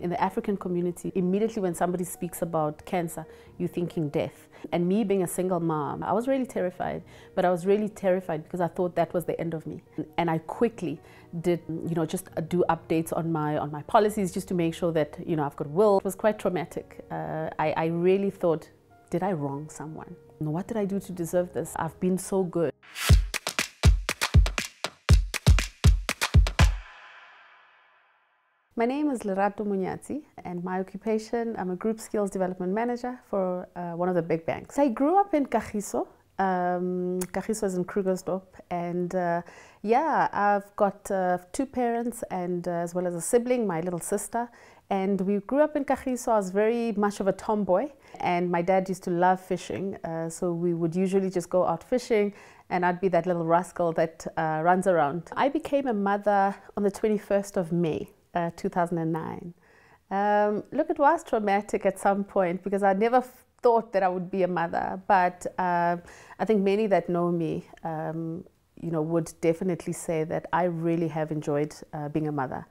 In the African community, immediately when somebody speaks about cancer, you're thinking death. And me being a single mom, I was really terrified, but I was really terrified because I thought that was the end of me. And I quickly did, just do updates on my policies just to make sure that, I've got will. It was quite traumatic. I really thought, did I wrong someone? What did I do to deserve this? I've been so good. My name is Lerato Monyatsi, and my occupation, I'm a group skills development manager for one of the big banks. I grew up in Kagiso. Kagiso is in Krugersdorp, and I've got 2 parents and as well as a sibling, my little sister. And we grew up in Kagiso. I was very much of a tomboy, and my dad used to love fishing, so we would usually just go out fishing, and I'd be that little rascal that runs around. I became a mother on the 21st of May. 2009. Look, it was traumatic at some point because I never thought that I would be a mother, but I think many that know me, would definitely say that I really have enjoyed being a mother.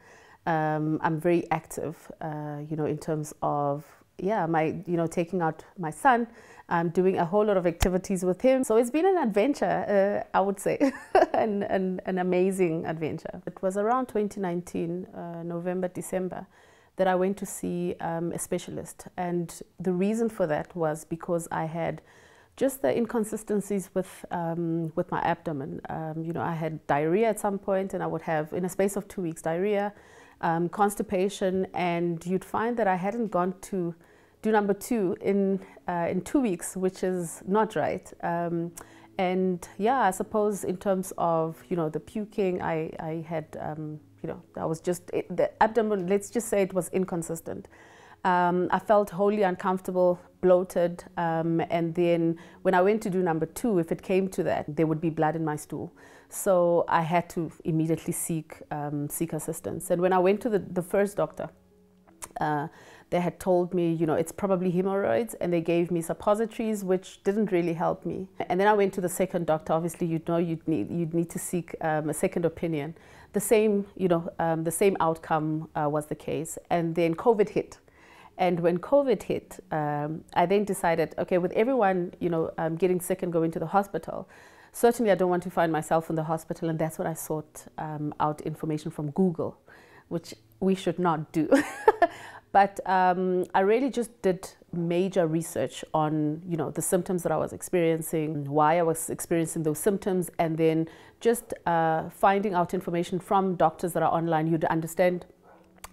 I'm very active, in terms of taking out my son, doing a whole lot of activities with him. So it's been an adventure, I would say, an amazing adventure. It was around 2019, November, December, that I went to see a specialist. And the reason for that was because I had just the inconsistencies with my abdomen. I had diarrhea at some point, and I would have, in a space of 2 weeks, diarrhea, constipation, and you'd find that I hadn't gone to do number 2 in 2 weeks, which is not right. I suppose in terms of the puking, I had I was just the abdomen. Let's just say it was inconsistent. I felt wholly uncomfortable, bloated, and then when I went to do number 2, if it came to that, there would be blood in my stool. So I had to immediately seek assistance. And when I went to the first doctor, they had told me, it's probably hemorrhoids, and they gave me suppositories, which didn't really help me. And then I went to the second doctor. Obviously, you'd need to seek a second opinion. The same outcome was the case. And then COVID hit. And when COVID hit, I then decided, okay, with everyone, getting sick and going to the hospital, certainly I don't want to find myself in the hospital, and that's when I sought out information from Google, which we should not do. But I really just did major research on, the symptoms that I was experiencing, why I was experiencing those symptoms, and then just finding out information from doctors that are online. You'd understand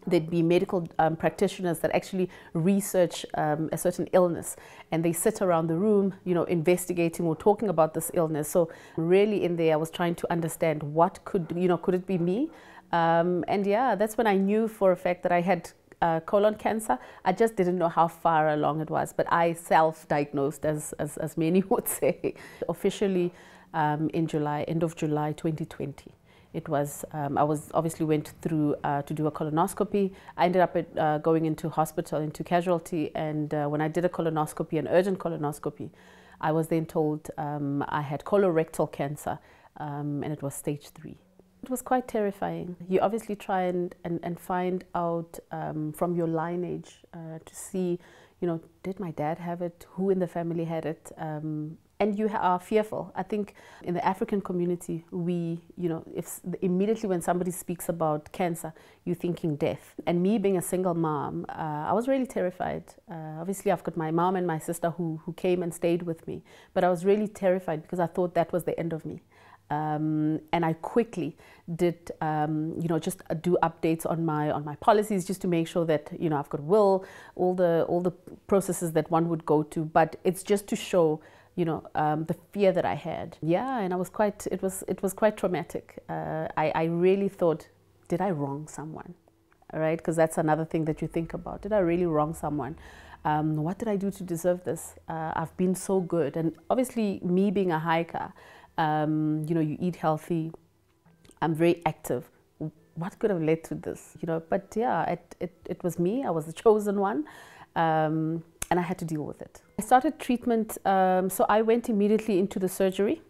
there'd be medical practitioners that actually research a certain illness, and they sit around the room, investigating or talking about this illness. So really in there, I was trying to understand what could it be me? That's when I knew for a fact that I had colon cancer. I just didn't know how far along it was, but I self-diagnosed, as many would say, officially in July, end of July 2020. It was, I obviously went through to do a colonoscopy. I ended up going into hospital, into casualty, and when I did a colonoscopy, an urgent colonoscopy, I was then told I had colorectal cancer, and it was stage 3. It was quite terrifying. You obviously try and find out from your lineage to see, did my dad have it? Who in the family had it? And you are fearful. I think in the African community, immediately when somebody speaks about cancer, you're thinking death. And me being a single mom, I was really terrified. Obviously, I've got my mom and my sister who came and stayed with me, but I was really terrified because I thought that was the end of me. And I quickly did, just do updates on my policies just to make sure that I've got will, all the processes that one would go to. But it's just to show, the fear that I had. Yeah, and it was quite traumatic. I really thought, did I wrong someone? All right, because that's another thing that you think about. Did I really wrong someone? What did I do to deserve this? I've been so good, and obviously me being a hiker. You eat healthy, I'm very active. What could have led to this? But yeah, it was me. I was the chosen one, and I had to deal with it. I started treatment, so I went immediately into the surgery.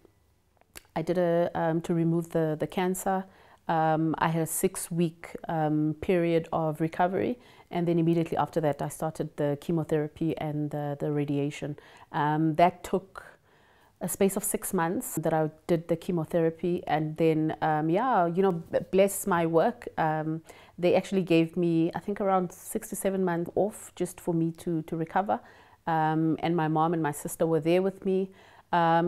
I did to remove the cancer. I had a 6-week period of recovery, And then immediately after that, I started the chemotherapy and the radiation. That took a space of 6 months that I did the chemotherapy. And then, bless my work, they actually gave me, I think, around 6 to 7 months off just for me to recover. And my mom and my sister were there with me.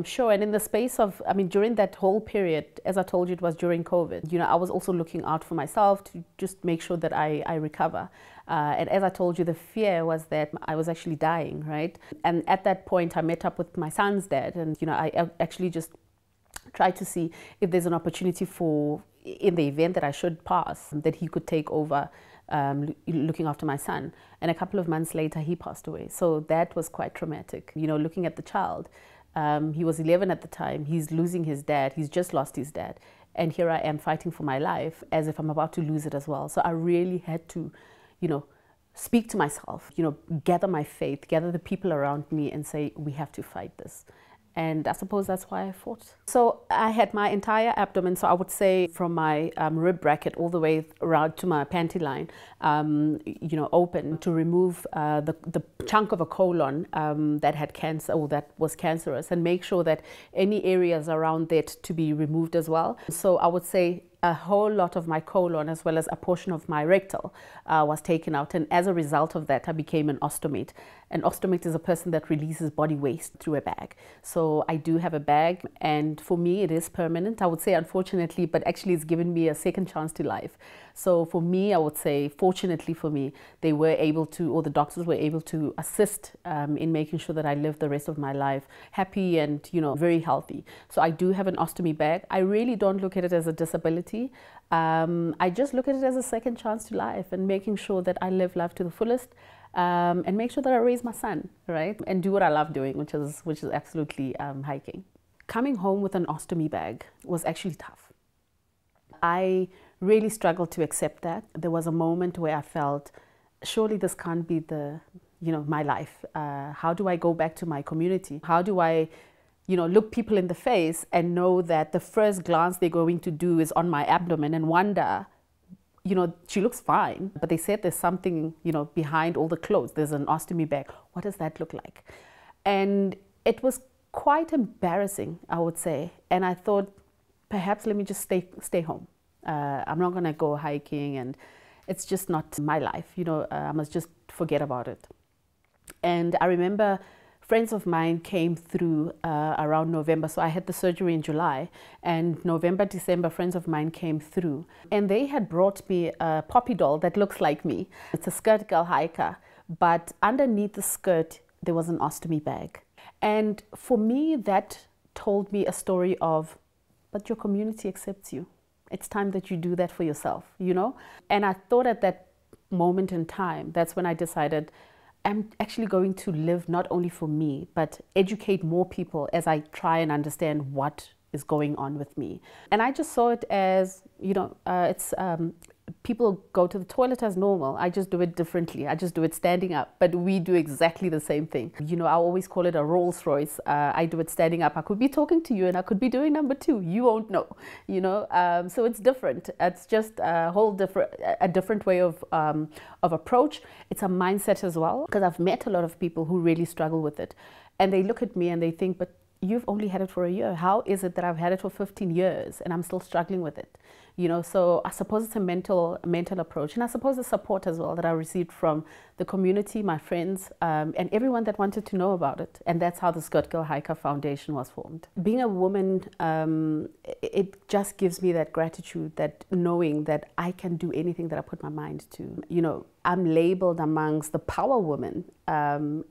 Sure, and in the space of, during that whole period, as I told you, it was during COVID, I was also looking out for myself to just make sure that I recover. And as I told you, the fear was that I was actually dying, right? And at that point, I met up with my son's dad, and, I actually just tried to see if there's an opportunity for, in the event that I should pass, that he could take over looking after my son. And a couple of months later, he passed away. So that was quite traumatic, looking at the child. He was 11 at the time. He's losing his dad. He's just lost his dad. And here I am fighting for my life as if I'm about to lose it as well. So I really had to, speak to myself, gather my faith, gather the people around me and say, we have to fight this. And I suppose that's why I fought. So I had my entire abdomen, so I would say from my rib bracket all the way around to my panty line, open to remove the chunk of a colon that had cancer or that was cancerous, and make sure that any areas around that to be removed as well. So I would say a whole lot of my colon as well as a portion of my rectal was taken out, and as a result of that I became an ostomate. An ostomate is a person that releases body waste through a bag. So I do have a bag, and for me it is permanent. I would say unfortunately, but actually it's given me a second chance to life. So for me, I would say fortunately for me, they were able to, or the doctors were able to assist in making sure that I live the rest of my life happy and very healthy. So I do have an ostomy bag. I really don't look at it as a disability. I just look at it as a second chance to life and making sure that I live life to the fullest, and make sure that I raise my son, right? And do what I love doing, which is absolutely hiking. Coming home with an ostomy bag was actually tough. I really struggled to accept that. There was a moment where I felt, surely this can't be my life. How do I go back to my community? How do I look people in the face and know that the first glance they're going to do is on my abdomen and wonder, she looks fine, but they said there's something, behind all the clothes. There's an ostomy bag. What does that look like? And it was quite embarrassing, I would say. And I thought, perhaps let me just stay home. I'm not going to go hiking, and it's just not my life. I must just forget about it. And I remember friends of mine came through around November. So I had the surgery in July, and November, December, friends of mine came through, and they had brought me a poppy doll that looks like me. It's a SkirtGirlHiker, but underneath the skirt, there was an ostomy bag. And for me, that told me a story of, but your community accepts you. It's time that you do that for yourself, And I thought at that moment in time, that's when I decided, I'm actually going to live not only for me, but educate more people as I try and understand what is going on with me. And I just saw it as, people go to the toilet as normal. I just do it differently. I just do it standing up, but we do exactly the same thing. I always call it a Rolls Royce. I do it standing up. I could be talking to you and I could be doing number 2. You won't know, so it's different. It's just a different way of approach. It's a mindset as well, because I've met a lot of people who really struggle with it, and they look at me and they think, but you've only had it for a year. How is it that I've had it for 15 years and I'm still struggling with it? So I suppose it's a mental approach, and I suppose the support as well that I received from the community, my friends, and everyone that wanted to know about it. And that's how the SkirtGirlHiker Foundation was formed. Being a woman, it just gives me that gratitude, that knowing that I can do anything that I put my mind to. I'm labeled amongst the power women, and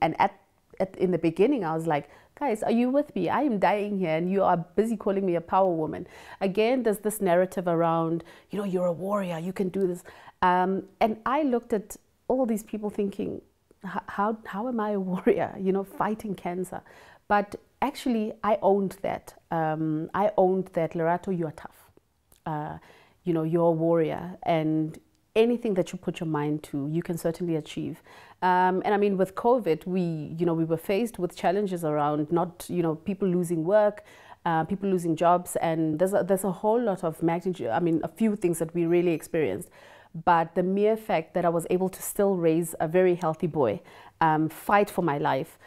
in the beginning I was like, guys, are you with me? I am dying here and you are busy calling me a power woman. Again, there's this narrative around, you're a warrior, you can do this. And I looked at all these people thinking, how am I a warrior, fighting cancer? But actually, I owned that. Lerato, you are tough. You're a warrior, and anything that you put your mind to, you can certainly achieve. And with COVID, we were faced with challenges around people losing work, people losing jobs, and there's a whole lot of magnitude. A few things that we really experienced. but the mere fact that I was able to still raise a very healthy boy, fight for my life,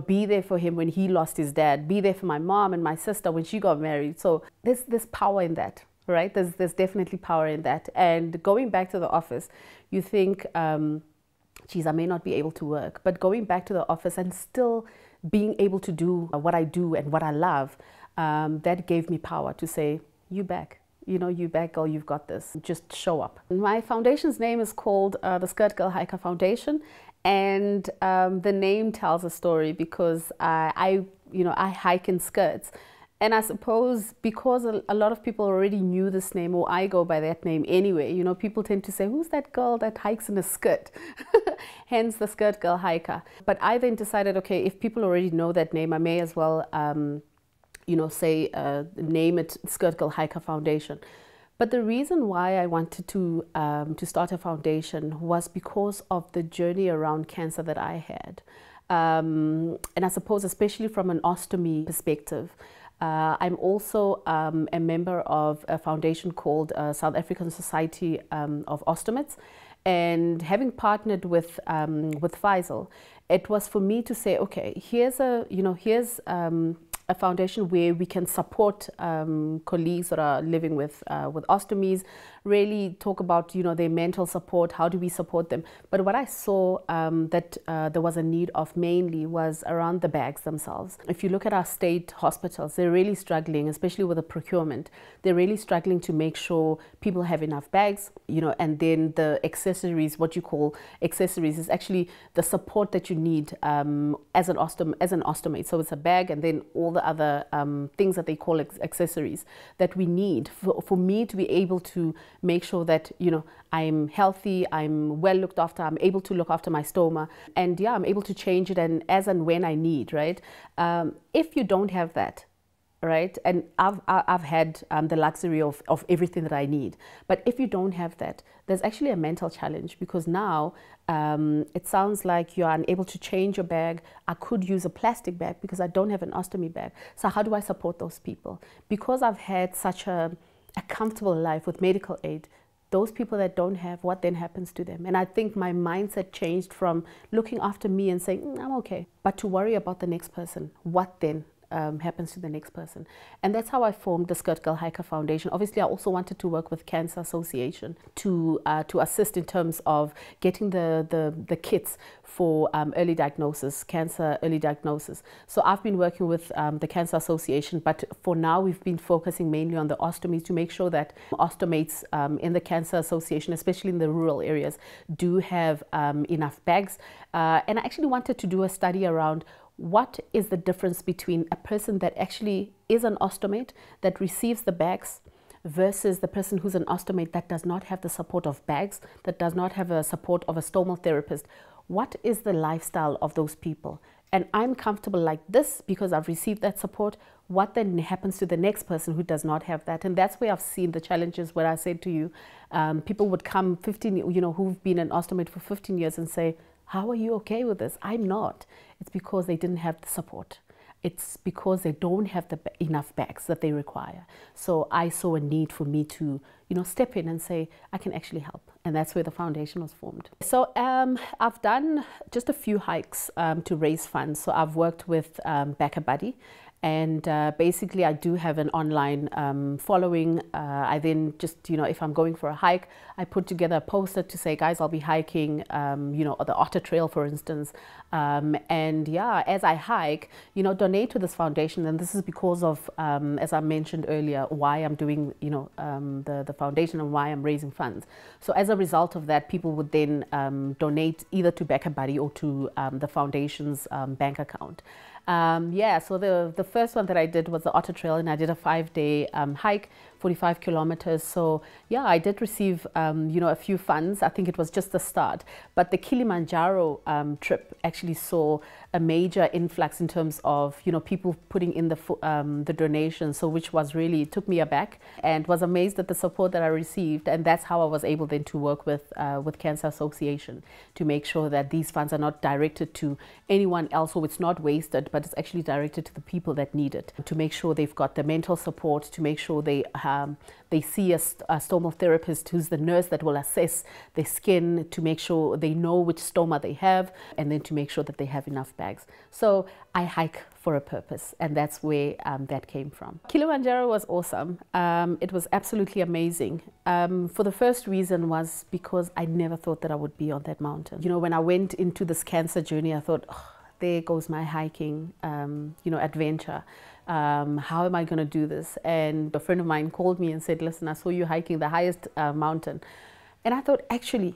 be there for him when he lost his dad, be there for my mom and my sister when she got married. So there's power in that, right? There's definitely power in that. And going back to the office, you think, geez, I may not be able to work, but going back to the office and still being able to do what I do and what I love, that gave me power to say, you back. You back, girl, you've got this. Just show up. My foundation's name is called TheSkirtGirlHiker Foundation. And the name tells a story because I hike in skirts. And I suppose because a lot of people already knew this name, or I go by that name anyway, people tend to say, who's that girl that hikes in a skirt? Hence the Skirt Girl Hiker. But I then decided, okay, if people already know that name, I may as well, name it Skirt Girl Hiker Foundation. But the reason why I wanted to start a foundation was because of the journey around cancer that I had. And I suppose especially from an ostomy perspective. I'm also a member of a foundation called South African Society of Ostomates. And having partnered with Faisal, it was for me to say, okay, here's a foundation where we can support colleagues that are living with ostomies, really talk about their mental support, how do we support them. But what I saw that there was a need of mainly was around the bags themselves. If you look at our state hospitals, they're really struggling, especially with the procurement. They're really struggling to make sure people have enough bags, and then the accessories, what you call accessories, is actually the support that you need as an ostomate. So it's a bag and then all the other things that they call accessories that we need for me to be able to make sure that I'm healthy, I'm well looked after, I'm able to look after my stoma, and I'm able to change it as and when I need, right? If you don't have that, right, and I've had the luxury of everything that I need, but if you don't have that, there's actually a mental challenge, because now it sounds like you're unable to change your bag. I could use a plastic bag because I don't have an ostomy bag. So how do I support those people? Because I've had such a comfortable life with medical aid, those people that don't have, what then happens to them? And I think my mindset changed from looking after me and saying, I'm okay, but to worry about the next person. What then happens to the next person? And that's how I formed the SkirtGirlHiker Foundation. Obviously, I also wanted to work with Cancer Association to assist in terms of getting the kits for early diagnosis, cancer early diagnosis. So I've been working with the Cancer Association, but for now we've been focusing mainly on the ostomies to make sure that ostomates in the Cancer Association, especially in the rural areas, do have enough bags. And I actually wanted to do a study around what is the difference between a person that actually is an ostomate that receives the bags versus the person who's an ostomate that does not have the support of bags, that does not have a support of a stomal therapist. What is the lifestyle of those people? And I'm comfortable like this because I've received that support. What then happens to the next person who does not have that? And that's where I've seen the challenges where I said to you, people would come 15, who've been an ostomate for 15 years and say, how are you okay with this? I'm not. It's because they didn't have the support. It's because they don't have enough bags that they require. So I saw a need for me to, step in and say, I can actually help. And that's where the foundation was formed. So I've done just a few hikes to raise funds. So I've worked with Back a Buddy. And basically, I do have an online following. I then just, if I'm going for a hike, I put together a poster to say, guys, I'll be hiking, the Otter Trail, for instance. And yeah, as I hike, donate to this foundation. And this is because of, as I mentioned earlier, why I'm doing, the foundation and why I'm raising funds. So as a result of that, people would then donate either to Back a Buddy or to the foundation's bank account. So the first one that I did was the Otter Trail, and I did a 5-day hike, 45 kilometers. So yeah, I did receive, a few funds. I think it was just the start. But the Kilimanjaro trip actually saw a major influx in terms of, people putting in the donations. So which was really, took me aback and was amazed at the support that I received. And that's how I was able then to work with Cancer Association to make sure that these funds are not directed to anyone else, so it's not wasted, but it's actually directed to the people that need it, to make sure they've got the mental support, to make sure they they see a stomal therapist who's the nurse that will assess their skin to make sure they know which stoma they have, and then to make sure that they have enough bags. So I hike for a purpose, and that's where that came from. Kilimanjaro was awesome. It was absolutely amazing. For the first reason was because I never thought that I would be on that mountain. You know, when I went into this cancer journey, I thought, oh, there goes my hiking, adventure. How am I going to do this? And a friend of mine called me and said, listen, I saw you hiking the highest mountain. And I thought, actually,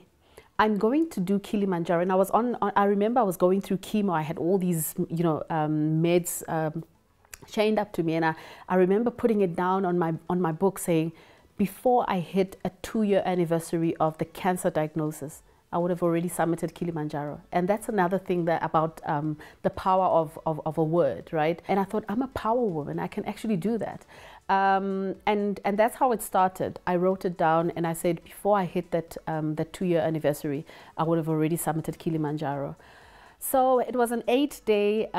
I'm going to do Kilimanjaro. And I was I remember I was going through chemo. I had all these, meds chained up to me. And I remember putting it down on my book saying, before I hit a 2-year anniversary of the cancer diagnosis, I would have already summited Kilimanjaro. And that's another thing that about the power of a word, right? And I thought, I'm a power woman, I can actually do that. And that's how it started. I wrote it down and I said, before I hit that 2-year anniversary, I would have already summited Kilimanjaro. So it was an 8-day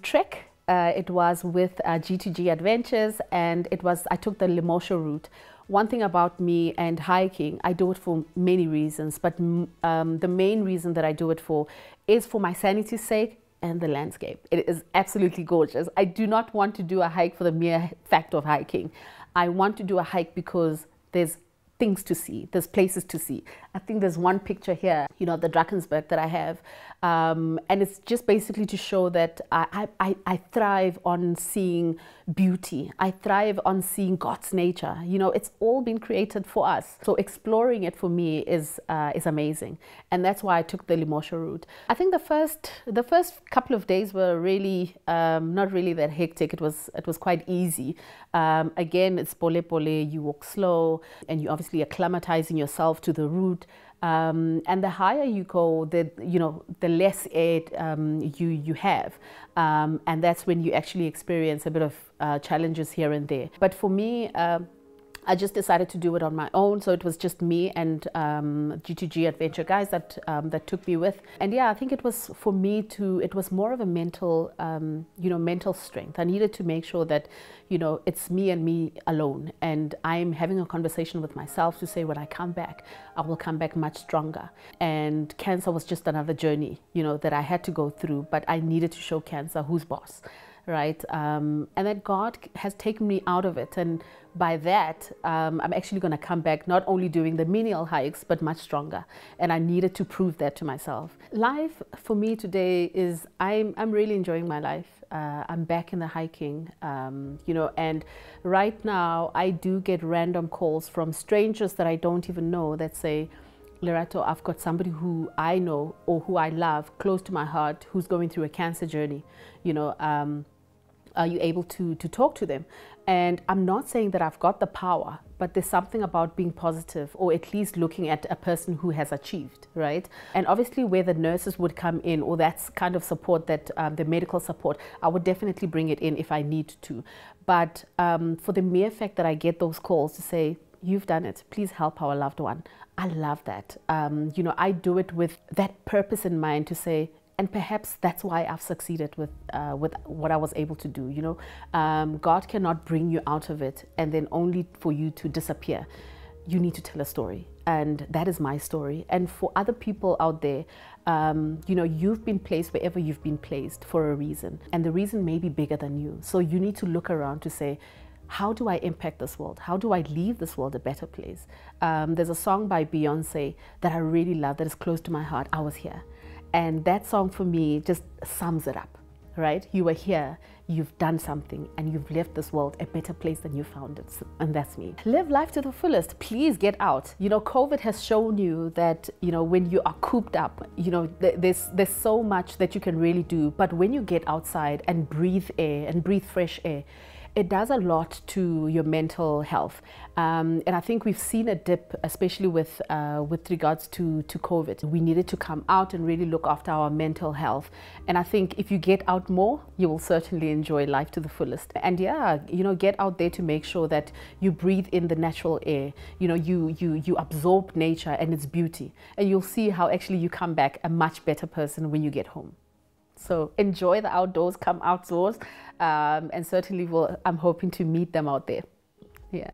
trek. It was with G2G Adventures, and I took the Lemosho route. One thing about me and hiking, I do it for many reasons, but the main reason that I do it for is for my sanity's sake and the landscape. It is absolutely gorgeous. I do not want to do a hike for the mere fact of hiking. I want to do a hike because there's things to see, there's places to see. I think there's one picture here, the Drakensberg that I have, and it's just basically to show that I thrive on seeing beauty. I thrive on seeing God's nature. It's all been created for us. So exploring it for me is amazing, and that's why I took the Lemosho route. I think the first couple of days were really not really that hectic. It was quite easy. Again, it's pole pole. You walk slow, and you obviously acclimatizing yourself to the route. And the higher you go, the less air you have, and that's when you actually experience a bit of challenges here and there. But for me, I just decided to do it on my own. So it was just me and G2G Adventure guys that took me with. And yeah, I think it was for me it was more of a mental, mental strength. I needed to make sure that, it's me and me alone. And I'm having a conversation with myself to say, when I come back, I will come back much stronger. And cancer was just another journey, that I had to go through, but I needed to show cancer who's boss. Right? And that God has taken me out of it. And by that, I'm actually going to come back not only doing the menial hikes, but much stronger. And I needed to prove that to myself. Life for me today is, I'm really enjoying my life. I'm back in the hiking, and right now I do get random calls from strangers that I don't even know that say, Lerato, I've got somebody who I know or who I love close to my heart who's going through a cancer journey. Are you able to talk to them? And I'm not saying that I've got the power, but there's something about being positive, or at least looking at a person who has achieved, right? And obviously where the nurses would come in, or that's kind of support that the medical support, I would definitely bring it in if I need to. But for the mere fact that I get those calls to say, you've done it, please help our loved one, I love that. I do it with that purpose in mind to say, and perhaps that's why I've succeeded with what I was able to do. God cannot bring you out of it and then only for you to disappear. You need to tell a story, and that is my story. And for other people out there, you've been placed wherever you've been placed for a reason, and the reason may be bigger than you. So you need to look around to say, how do I impact this world? How do I leave this world a better place? There's a song by Beyonce that I really love that is close to my heart, I Was Here. And that song for me just sums it up, right? You were here, you've done something, and you've left this world a better place than you found it. And that's me. Live life to the fullest. Please get out. COVID has shown you that, when you are cooped up, there's so much that you can really do. But when you get outside and breathe air and breathe fresh air, it does a lot to your mental health. And I think we've seen a dip, especially with regards to COVID. We needed to come out and really look after our mental health. And I think if you get out more, you will certainly enjoy life to the fullest. And yeah, get out there to make sure that you breathe in the natural air. You absorb nature and its beauty. And you'll see how actually you come back a much better person when you get home. So enjoy the outdoors, come outdoors, and certainly I'm hoping to meet them out there. Yeah.